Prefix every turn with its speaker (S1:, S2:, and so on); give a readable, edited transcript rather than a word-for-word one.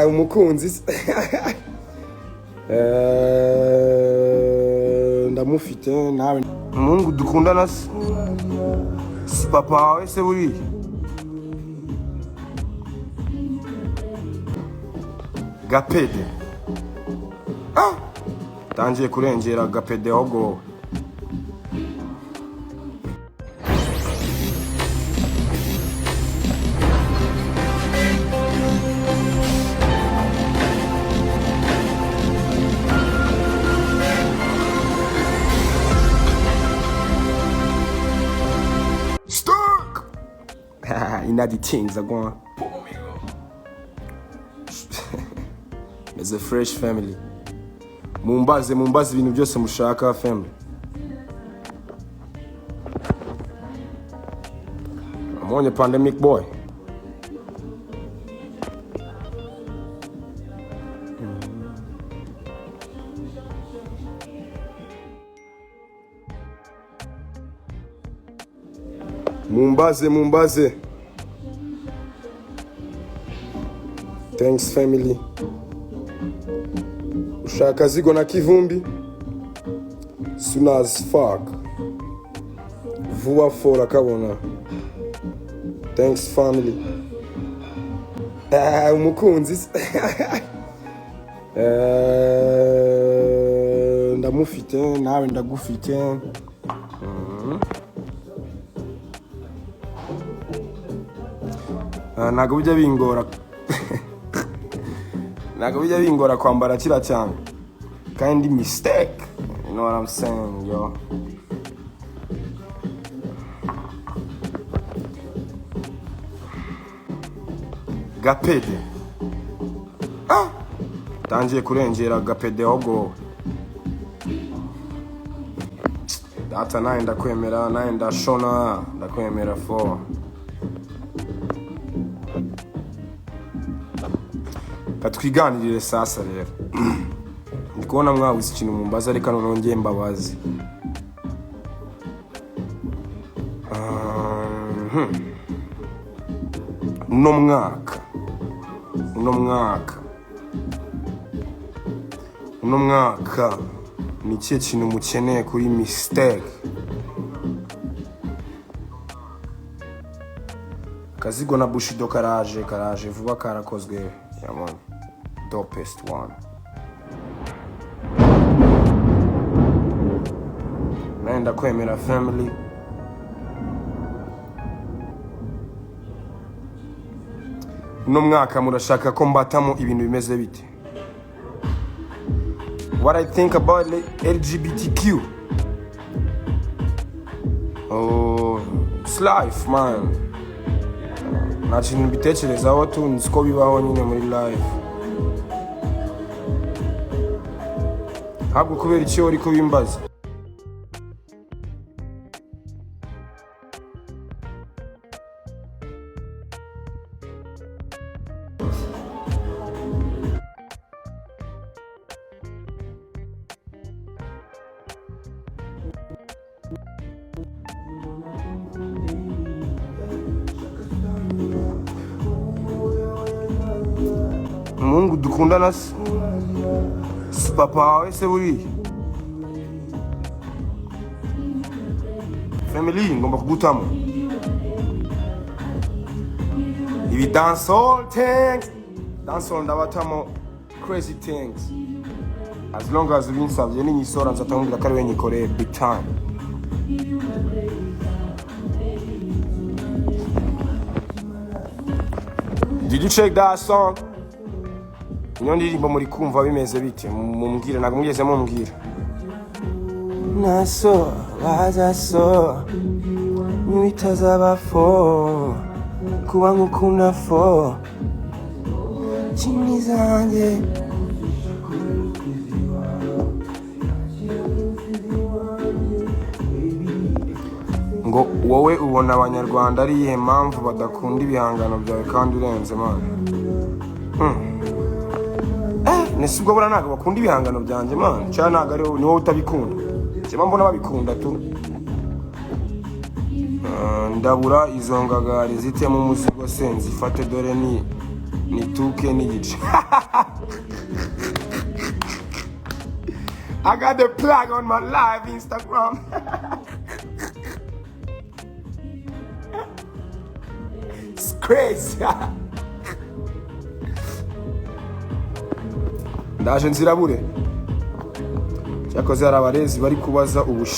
S1: umukunzi ndamufite nawe umuhungu dukundana si papa wawe se buriya gapede tangiye kurengera gapede ahubwo inadi things are going as a fresh family mumbaze ibintu byose mushaka family I'm on the pandemic boy mumbaze thanks family ushaka zigo na kivumbi soon as fuck vuba fora kabona thanks family umukunzi ndamufite nawe ndagufite ntago bijya bingora kwambara kira cyane kandi Mistaek, you know what I'm saying, yo. Gapede tangiye kurengera gapede ahubwo data naye ndakwemera naye ndashona ndakwemera for katwiganirire sasa rero ndikubona mwabuze ikintu mumbaza ariko nongeye mbabazi uno mwaka ni ikihe kintu mukeneye kuri Mistaek kazigo na bushido karaje vuba karakozwe yamon dopest one naenda kwemera family uno mwaka murashaka ko mbatamo ibintu bimeze bite what I think about LGBTQ oh it's life man nachini bitekerezaho tu nziko bibaho nyine muri life habwo kubera icyo uri kubimbaza umuhungu dukundana si papa wawe se buriya family ngomba kugutamo ibi dancehall ndabatamo crazy things as long as ubinsabye n'inyisora nzatambwira ko ari we nyikoreye big time did you check that song inyo ndirimbo muri kumva bimeze bite mumbwire ntago mugeze mumbwira naso bazaso nibitazaba fo kuba ngukunda fo chini zanjye ngo wowe ubona abanyarwanda ari iyihe mpamvu badakunda ibihangano byawe kandi urenze man nesi ubwo bora ntago bakunda ibihangano byanjye man cyane ntago ari ni wowe utabikunda cyema mbona babikunda tu ndabura izo ngagari zitemo umuzigo senzi fate dore ni 2K n'igice. I got the plug on my live Instagram. It's crazy. Ndaje nzirabure. Cyakoze hari abarezi bari kubaza